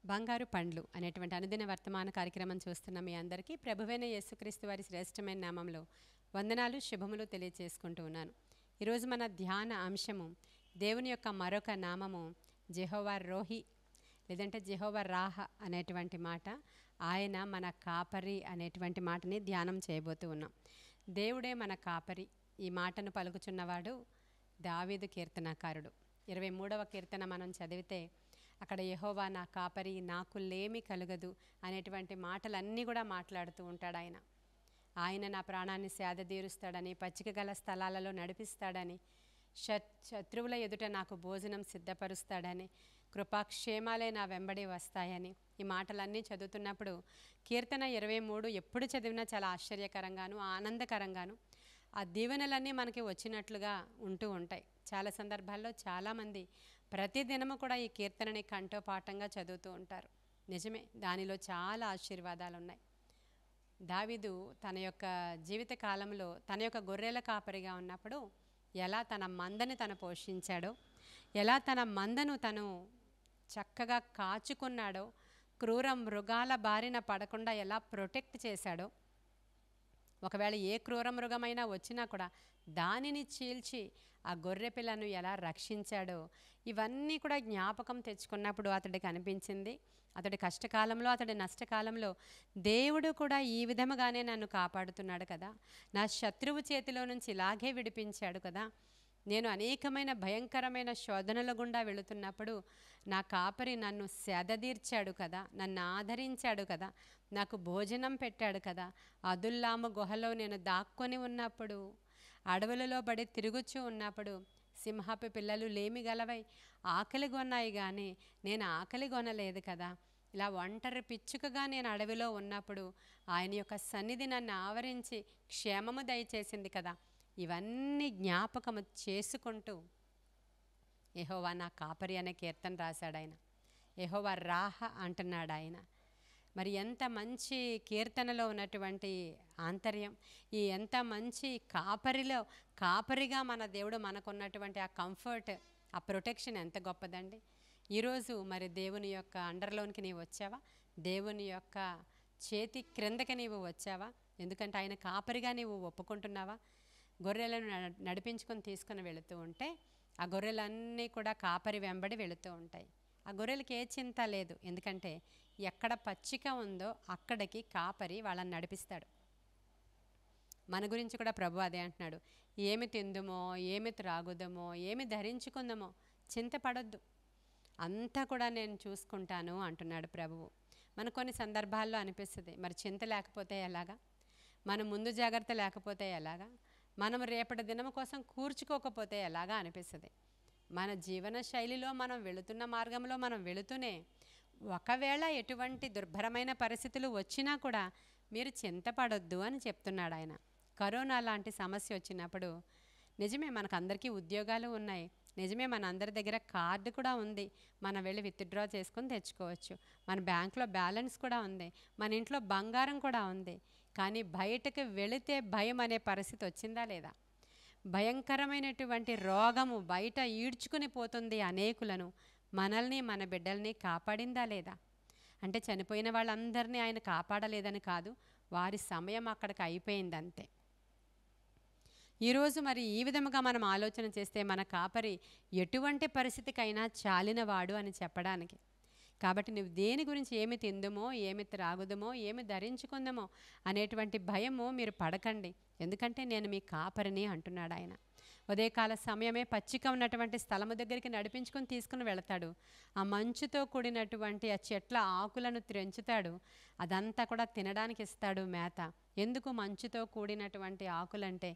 బంగారు పండ్లు అనేటువంటి అనుదిన వర్తమాన కార్యక్రమం చూస్తున్న మీ అందరికీ ప్రభువైన యేసుక్రీస్తు వారి శ్రేష్టమైన నామంలో వందనాలు శుభములు తెలియజేసుకుంటూ ఉన్నాను. ఈరోజు మన ధ్యాన అంశము దేవుని యొక్క మరొక నామము జెహోవా రోహి లేదంటే జెహోవా రాహ అనేటువంటి మాట. ఆయన మన కాపరి అనేటువంటి మాటని ధ్యానం చేయబోతూ ఉన్నాం. దేవుడే మన కాపరి. ఈ మాటను పలుకుచున్నవాడు దావీదు కీర్తనకారుడు. 23వ కీర్తన మనం చదివితే అక్కడ యెహోవా నా కాపరి, నాకు లేమి కలుగదు అనేటువంటి మాటలన్నీ కూడా మాట్లాడుతూ ఉంటాడు ఆయన. ఆయన నా ప్రాణాన్ని సేదతీరుస్తాడని, పచ్చిక గల స్థలాలలో నడిపిస్తాడని, శత్రువుల ఎదుట నాకు భోజనం సిద్ధపరుస్తాడని, కృపాక్షేమాలే నా వెంబడి వస్తాయని ఈ మాటలన్నీ చదువుతున్నప్పుడు కీర్తన 23 ఎప్పుడు చదివినా చాలా ఆశ్చర్యకరంగాను ఆనందకరంగాను ఆ దీవెనలన్నీ మనకి వచ్చినట్లుగా ఉంటూ ఉంటాయి. చాలా సందర్భాల్లో చాలామంది ప్రతిదినము కూడా ఈ కీర్తనని కంఠోపాఠంగా చదువుతూ ఉంటారు. నిజమే, దానిలో చాలా ఆశీర్వాదాలు ఉన్నాయి. దావీదు తన యొక్క జీవిత కాలంలో తన యొక్క గొర్రెల కాపరిగా ఉన్నప్పుడు ఎలా తన మందని తను పోషించాడో, ఎలా తన మందను తను చక్కగా కాచుకున్నాడో, క్రూర మృగాల బారిన పడకుండా ఎలా ప్రొటెక్ట్ చేశాడో, ఒకవేళ ఏ క్రూర మృగమైనా వచ్చినా కూడా దానిని చీల్చి ఆ గొర్రె పిల్లను ఎలా రక్షించాడో ఇవన్నీ కూడా జ్ఞాపకం తెచ్చుకున్నప్పుడు అతడికి అనిపించింది, అతడి కష్టకాలంలో అతడి నష్టకాలంలో దేవుడు కూడా ఈ విధముగానే నన్ను కాపాడుతున్నాడు కదా, నా శత్రువు చేతిలో నుంచి ఇలాగే విడిపించాడు కదా, నేను అనేకమైన భయంకరమైన శోధనల గుండా వెళుతున్నప్పుడు నా కాపరి నన్ను సేదతీర్చాడు కదా, నన్ను ఆదరించాడు కదా, నాకు భోజనం పెట్టాడు కదా, అదుల్లాము గుహలో నేను దాక్కొని ఉన్నప్పుడు, అడవులలో పడి తిరుగుచూ ఉన్నప్పుడు సింహపు పిల్లలు లేమి గలవై ఆకలి కొన్నాయి కానీ నేను ఆకలి కొనలేదు కదా, ఇలా ఒంటరి పిచ్చుకగా నేను అడవిలో ఉన్నప్పుడు ఆయన యొక్క సన్నిధి నన్ను ఆవరించి క్షేమము దయచేసింది కదా, ఇవన్నీ జ్ఞాపకము చేసుకుంటూ యెహోవా నా కాపరి అనే కీర్తన రాశాడు ఆయన. యెహోవా రాహ అంటున్నాడు ఆయన. మరి ఎంత మంచి కీర్తనలో ఉన్నటువంటి ఆంతర్యం, ఈ ఎంత మంచి కాపరిగా మన దేవుడు మనకున్నటువంటి ఆ కంఫర్ట్, ఆ ప్రొటెక్షన్ ఎంత గొప్పదండి. ఈరోజు మరి దేవుని యొక్క అండర్లోనికి నీవు వచ్చావా, దేవుని యొక్క చేతి క్రిందకి నీవు వచ్చావా? ఎందుకంటే ఆయన కాపరిగా నీవు ఒప్పుకుంటున్నావా? గొర్రెలను నడిపించుకొని తీసుకుని వెళుతూ ఉంటే ఆ గొర్రెలన్నీ కూడా కాపరి వెంబడి వెళుతూ ఉంటాయి. ఆ గొర్రెలకి ఏ చింత లేదు, ఎందుకంటే ఎక్కడ పచ్చిక ఉందో అక్కడికి కాపరి వాళ్ళని నడిపిస్తాడు. మన గురించి కూడా ప్రభు అదే అంటున్నాడు, ఏమి తిందుమో, ఏమి త్రాగుదమో, ఏమి ధరించుకుందామో చింతపడొద్దు, అంతా కూడా నేను చూసుకుంటాను అంటున్నాడు ప్రభువు. మన కొన్ని సందర్భాల్లో అనిపిస్తుంది, మరి చింత లేకపోతే ఎలాగా, మన ముందు జాగ్రత్త లేకపోతే ఎలాగా, మనం రేపటి దినం కోసం కూర్చుకోకపోతే ఎలాగా అనిపిస్తుంది. మన జీవన శైలిలో మనం వెళుతున్న మార్గంలో మనం వెళుతూనే ఒకవేళ ఎటువంటి దుర్భరమైన పరిస్థితులు వచ్చినా కూడా మీరు చింతపడొద్దు అని చెప్తున్నాడు ఆయన. కరోనా లాంటి సమస్య వచ్చినప్పుడు నిజమే మనకు అందరికీ ఉద్యోగాలు ఉన్నాయి, నిజమే మన అందరి దగ్గర కార్డు కూడా ఉంది, మనం వెళ్ళి విత్డ్రా చేసుకొని తెచ్చుకోవచ్చు, మన బ్యాంకులో బ్యాలెన్స్ కూడా ఉంది, మన ఇంట్లో బంగారం కూడా ఉంది. కానీ బయటకు వెళితే భయం అనే పరిస్థితి వచ్చిందా లేదా? భయంకరమైనటువంటి రోగము బయట ఈడ్చుకుని పోతుంది అనేకులను, మనల్ని మన బిడ్డల్ని కాపాడిందా లేదా? అంటే చనిపోయిన వాళ్ళందరినీ ఆయన కాపాడలేదని కాదు, వారి సమయం అక్కడికి అయిపోయింది అంతే. ఈరోజు మరి ఈ విధముగా మనం ఆలోచన చేస్తే మన కాపరి ఎటువంటి పరిస్థితికైనా చాలినవాడు అని చెప్పడానికి. కాబట్టి నువ్వు దేని గురించి ఏమి తిందుమో, ఏమి త్రాగుదమో, ఏమి ధరించుకుందామో అనేటువంటి భయము మీరు పడకండి, ఎందుకంటే నేను మీ కాపరిని అంటున్నాడు ఆయన. ఉదయకాల సమయమే పచ్చిక ఉన్నటువంటి స్థలము దగ్గరికి నడిపించుకొని తీసుకుని వెళతాడు. ఆ మంచుతో కూడినటువంటి ఆ చెట్ల ఆకులను త్రెంచుతాడు, అదంతా కూడా తినడానికి ఇస్తాడు మేత. ఎందుకు మంచుతో కూడినటువంటి ఆకులంటే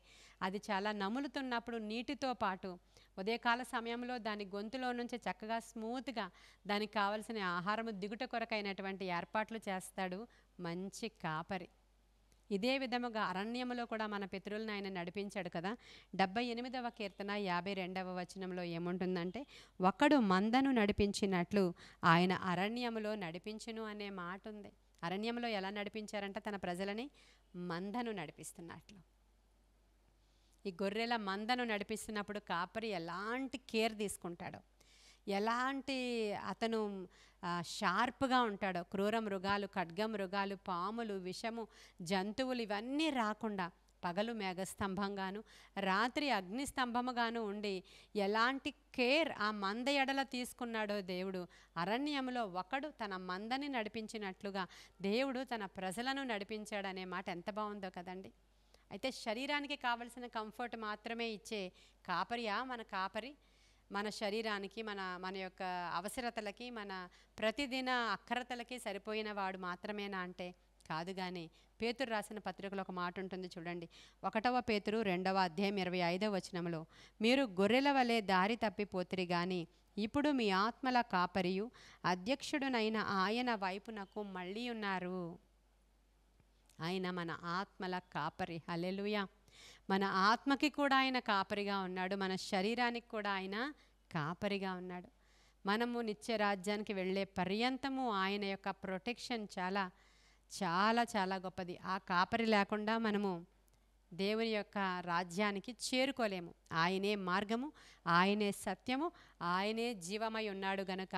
అది చాలా నములుతున్నప్పుడు నీటితో పాటు ఉదయకాల సమయంలో దాని గొంతులో నుంచి చక్కగా స్మూత్గా దానికి కావలసిన ఆహారము దిగుట కొరకైనటువంటి ఏర్పాట్లు చేస్తాడు మంచి కాపరి. ఇదే విధముగా అరణ్యములో కూడా మన పితరులను ఆయన నడిపించాడు కదా. 78వ కీర్తన 52వ వచనంలో ఏముంటుందంటే, ఒకడు మందను నడిపించినట్లు ఆయన అరణ్యములో నడిపించును అనే మాట ఉంది. అరణ్యంలో ఎలా నడిపించారంటే తన ప్రజలని మందను నడిపిస్తున్నట్లు. ఈ గొర్రెల మందను నడిపిస్తున్నప్పుడు కాపరి ఎలాంటి కేర్ తీసుకుంటాడో, ఎలాంటి అతను షార్ప్గా ఉంటాడో. క్రూర మృగాలు, ఖడ్గ మృగాలు, పాములు, విషము, జంతువులు ఇవన్నీ రాకుండా పగలు మేఘస్తంభంగాను, రాత్రి అగ్నిస్తంభముగాను ఉండి ఎలాంటి కేర్ ఆ మంద ఎడల తీసుకున్నాడో దేవుడు. అరణ్యములో ఒకడు తన మందని నడిపించినట్లుగా దేవుడు తన ప్రజలను నడిపించాడనే మాట ఎంత బాగుందో కదండి. అయితే శరీరానికి కావలసిన కంఫర్ట్ మాత్రమే ఇచ్చే కాపరియా మన కాపరి? మన శరీరానికి, మన యొక్క అవసరతలకి, మన ప్రతిదిన అక్కరతలకి సరిపోయిన వాడు మాత్రమేనా అంటే కాదు. కానీ పేతురు రాసిన పత్రికలో ఒక మాట ఉంటుంది చూడండి. 1 పేతురు 2వ అధ్యాయం 25వ వచనంలో, మీరు గొర్రెల వలె దారి తప్పిపోతిరి గాని ఇప్పుడు మీ ఆత్మల కాపరియు అధ్యక్షుడునైన ఆయన వైపునకు మళ్ళీ ఉన్నారు. ఆయన మన ఆత్మల కాపరి. హల్లెలూయా. మన ఆత్మకి కూడా ఆయన కాపరిగా ఉన్నాడు, మన శరీరానికి కూడా ఆయన కాపరిగా ఉన్నాడు. మనము నిత్య రాజ్యానికి వెళ్ళే పర్యంతము ఆయన యొక్క ప్రొటెక్షన్ చాలా చాలా చాలా గొప్పది. ఆ కాపరి లేకుండా మనము దేవుని యొక్క రాజ్యానికి చేరుకోలేము. ఆయనే మార్గము, ఆయనే సత్యము, ఆయనే జీవమై ఉన్నాడు గనుక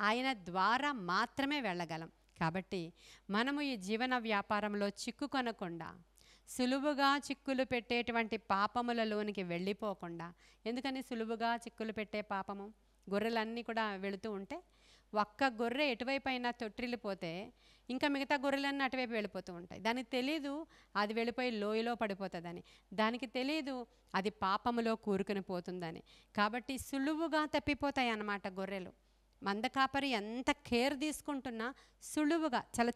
ఆయన ద్వారా మాత్రమే వెళ్ళగలం. కాబట్టి మనము ఈ జీవన వ్యాపారంలో చిక్కుకొనకుండా, సులువుగా చిక్కులు పెట్టేటువంటి పాపములలోనికి వెళ్ళిపోకుండా. ఎందుకని సులువుగా చిక్కులు పెట్టే పాపము? గొర్రెలన్నీ కూడా వెళుతూ ఉంటే ఒక్క గొర్రె ఎటువైపు అయినా తొట్టిల్లిపోతే ఇంకా మిగతా గొర్రెలన్నీ అటువైపు వెళ్ళిపోతూ ఉంటాయి. దానికి తెలీదు అది వెళ్ళిపోయి లోయలో పడిపోతుందని, దానికి తెలీదు అది పాపములో కూరుకుని పోతుందని. కాబట్టి సులువుగా తప్పిపోతాయి అన్నమాట గొర్రెలు. మందకాపరి ఎంత కేర్ తీసుకుంటున్నా సులువుగా చాలా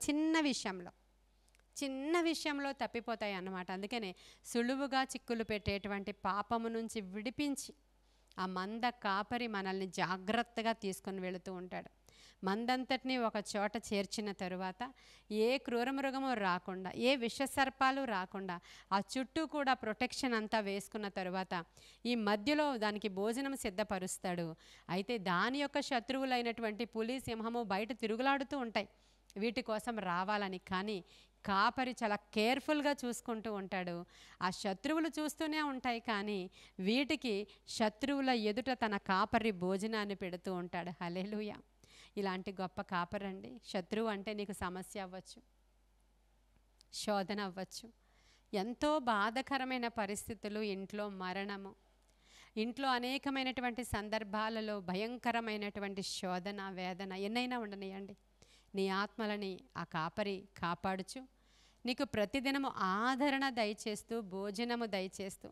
చిన్న విషయంలో తప్పిపోతాయి అన్నమాట. అందుకనే సులువుగా చిక్కులు పెట్టేటువంటి పాపము నుంచి విడిపించి ఆ మంద కాపరి మనల్ని జాగ్రత్తగా తీసుకొని వెళుతూ ఉంటాడు. మందంతటిని ఒక చోట చేర్చిన తరువాత ఏ క్రూరమృగము రాకుండా, ఏ విషసర్పాలు రాకుండా ఆ చుట్టూ కూడా ప్రొటెక్షన్ అంతా వేసుకున్న తరువాత ఈ మధ్యలో దానికి భోజనం సిద్ధపరుస్తాడు. అయితే దాని యొక్క శత్రువులైనటువంటి పులి, సింహము బయట తిరుగులాడుతూ ఉంటాయి వీటి కోసం రావాలని. కానీ కాపరి చాలా కేర్ఫుల్గా చూసుకుంటూ ఉంటాడు. ఆ శత్రువులు చూస్తూనే ఉంటాయి కానీ వీటికి శత్రువుల ఎదుట తన కాపరి భోజనాన్ని పెడుతూ ఉంటాడు. హల్లెలూయా. ఇలాంటి గొప్ప కాపరండి. శత్రువు అంటే నీకు సమస్య అవ్వచ్చు, శోధన అవ్వచ్చు, ఎంతో బాధకరమైన పరిస్థితులు, ఇంట్లో మరణము, ఇంట్లో అనేకమైనటువంటి సందర్భాలలో భయంకరమైనటువంటి శోధన, వేదన ఎన్నైనా ఉండనియండి. నీ ఆత్మలని ఆ కాపరి కాపాడుచు నీకు ప్రతిదినము ఆదరణ దయచేస్తూ, భోజనము దయచేస్తూ,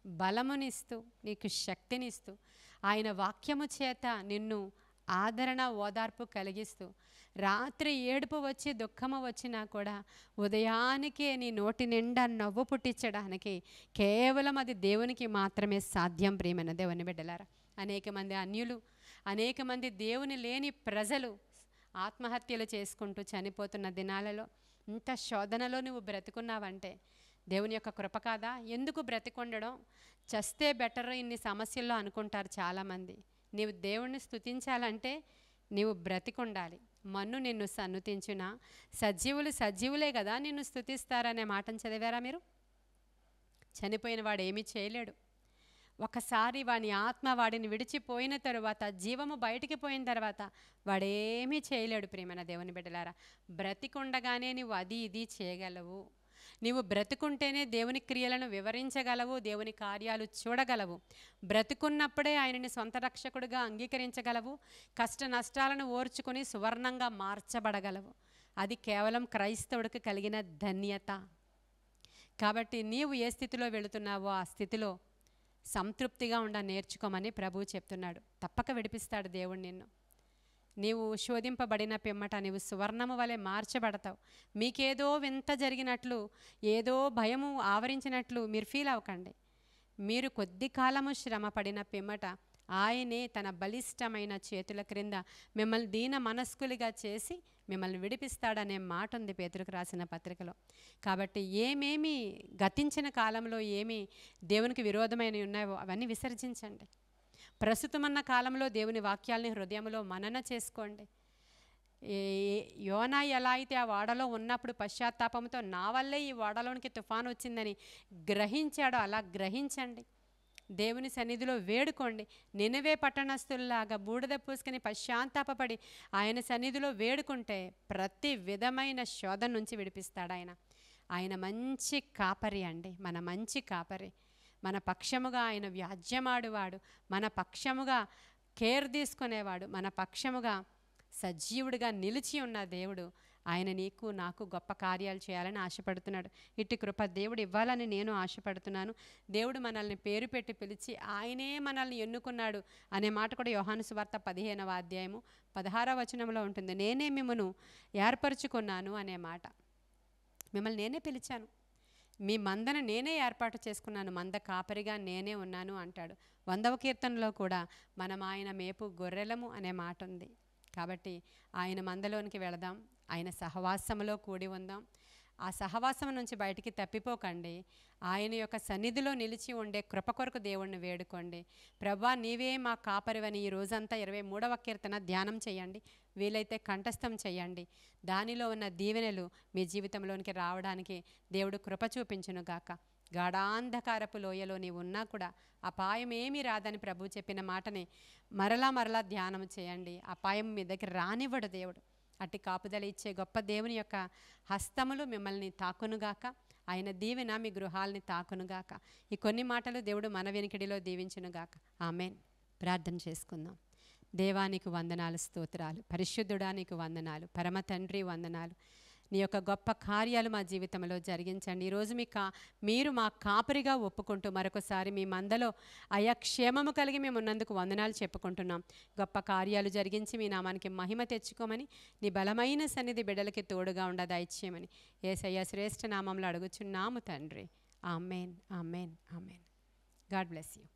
బలమునిస్తూ, నీకు శక్తినిస్తూ, ఆయన వాక్యము చేత నిన్ను ఆదరణ, ఓదార్పు కలిగిస్తూ, రాత్రి ఏడుపు వచ్చి దుఃఖము వచ్చినా కూడా ఉదయానికే నీ నోటి నిండా నవ్వు పుట్టించడానికి కేవలం అది దేవునికి మాత్రమే సాధ్యం. ప్రియమైన దేవుని బిడ్డలారా, అనేక మంది అన్యులు, అనేక మంది దేవుని లేని ప్రజలు ఆత్మహత్యలు చేసుకుంటూ చనిపోతున్న దినాలలో ఇంత శోధనలో నువ్వు బ్రతుకున్నావంటే దేవుని యొక్క కృప కాదా? ఎందుకు బ్రతికొండడం, చస్తే బెటర్ ఇన్ని సమస్యల్లో అనుకుంటారు చాలామంది. నీవు దేవుణ్ణి స్తుతించాలంటే నీవు బ్రతికుండాలి. మన్ను నిన్ను సన్నుతించున సజీవులే కదా నిన్ను స్తుతిస్తారనే మాటను చదివారా మీరు? చనిపోయిన వాడు ఏమీ చేయలేడు. ఒకసారి వాని ఆత్మ వాడిని విడిచిపోయిన తరువాత, జీవము బయటికి పోయిన తర్వాత వాడేమీ చేయలేడు. ప్రియమైన దేవుని బిడ్డలారా, బ్రతికుండగానే నువ్వు అది ఇది చేయగలవు. నీవు బ్రతుకుంటేనే దేవుని క్రియలను వివరించగలవు, దేవుని కార్యాలు చూడగలవు. బ్రతుకున్నప్పుడే ఆయనని సొంత రక్షకుడిగా అంగీకరించగలవు, కష్ట నష్టాలను ఓర్చుకొని సువర్ణంగా మార్చబడగలవు. అది కేవలం క్రైస్తవుడికి కలిగిన ధన్యత. కాబట్టి నీవు ఏ స్థితిలో వెళుతున్నావో ఆ స్థితిలో సంతృప్తిగా నేర్చుకోమని ప్రభువు చెప్తున్నాడు. తప్పక విడిపిస్తాడు దేవుడు నిన్ను. నీవు శోధింపబడిన పిమ్మట నీవు సువర్ణము వలె మార్చబడతావు. మీకేదో వింత జరిగినట్లు, ఏదో భయము ఆవరించినట్లు మీరు ఫీల్ అవ్వకండి. మీరు కొద్ది కాలము శ్రమ పడిన పిమ్మట ఆయనే తన బలిష్టమైన చేతుల క్రింద మిమ్మల్ని దీన మనస్కులుగా చేసి మిమ్మల్ని విడిపిస్తాడనే మాట ఉంది పేతురుకు రాసిన పత్రికలో. కాబట్టి ఏమేమి గతించిన కాలంలో ఏమి దేవునికి విరోధమైనవి ఉన్నాయో అవన్నీ విసర్జించండి. ప్రస్తుతమన్న కాలంలో దేవుని వాక్యాలని హృదయంలో మనన చేసుకోండి. యోనా ఎలా అయితే ఆ ఓడలో ఉన్నప్పుడు పశ్చాత్తాపంతో నా వల్లే ఈ ఓడలోనికి తుఫాను వచ్చిందని గ్రహించాడో అలా గ్రహించండి. దేవుని సన్నిధిలో వేడుకోండి. నినవే పట్టణస్థుల్లాగా బూడిద పూసుకుని పశ్చాత్తాపపడి ఆయన సన్నిధిలో వేడుకుంటే ప్రతి విధమైన శోధన నుంచి విడిపిస్తాడు ఆయన. ఆయన మంచి కాపరి అండి, మన మంచి కాపరి. మన పక్షముగా ఆయన వ్యాజ్యమాడువాడు, మన పక్షముగా కేర్ తీసుకునేవాడు, మన పక్షముగా సజీవుడిగా నిలిచి ఉన్న దేవుడు. ఆయన నీకు నాకు గొప్ప కార్యాలు చేయాలని ఆశపడుతున్నాడు. ఇట్టి కృప దేవుడు ఇవ్వాలని నేను ఆశపడుతున్నాను. దేవుడు మనల్ని పేరు పెట్టి పిలిచి ఆయనే మనల్ని ఎన్నుకున్నాడు అనే మాట కూడా యోహాను సువార్త 15వ అధ్యాయము 16వ వచనంలో ఉంటుంది. నేనే మిమ్మను ఏర్పరచుకున్నాను అనే మాట. మిమ్మల్ని నేనే పిలిచాను, మీ మందను నేనే ఏర్పాటు చేసుకున్నాను, మంద కాపరిగా నేనే ఉన్నాను అంటాడు. 100వ కీర్తనలో కూడా మనం ఆయన మేపు గొర్రెలము అనే మాట ఉంది. కాబట్టి ఆయన మందలోనికి వెళదాం, ఆయన సహవాసములో కూడి ఉందాం. ఆ సహవాసం నుంచి బయటికి తప్పిపోకండి. ఆయన యొక్క సన్నిధిలో నిలిచి ఉండే కృప కొరకు దేవుణ్ణి వేడుకోండి. ప్రభా నీవే మా కాపరివని ఈ రోజంతా 23వ కీర్తన ధ్యానం చేయండి, వీలైతే కంఠస్థం చేయండి. దానిలో ఉన్న దీవెనలు మీ జీవితంలోనికి రావడానికి దేవుడు కృప చూపించునుగాక. గాఢాంధకారపు లోయలో నీవు ఉన్నా కూడా అపాయం ఏమీ రాదని ప్రభు చెప్పిన మాటని మరలా మరలా ధ్యానం చేయండి. అపాయం మీ దగ్గర రానివ్వడు దేవుడు. అట్టి కాపుదల ఇచ్చే గొప్ప దేవుని యొక్క హస్తములు మిమ్మల్ని తాకునుగాక. ఆయన దీవెన మీ గృహాలని తాకునుగాక. ఈ కొన్ని మాటలు దేవుడు మన వెనుకడిలో దీవించునుగాక. ఆమేన్. ప్రార్థన చేసుకుందాం. దేవానికి వందనాలు, స్తోత్రాలు. పరిశుద్ధుడా నీకు వందనాలు. పరమ తండ్రి వందనాలు. నీ యొక్క గొప్ప కార్యాలు మా జీవితంలో జరిగించండి. ఈరోజు మీరు మా కాపరిగా ఒప్పుకుంటూ మరొకసారి మీ మందలో అయా క్షేమము కలిగి మేము ఉన్నందుకు వందనాలు చెప్పుకుంటున్నాం. గొప్ప కార్యాలు జరిగించి మీ నామానికి మహిమ తెచ్చుకోమని, నీ బలమైన సన్నిధి బిడ్డలకి తోడుగా దయచేయమని యేసయ్య శ్రేష్ఠ నామంలో అడుగుచున్నాము తండ్రి. Amen, amen, amen. God bless you.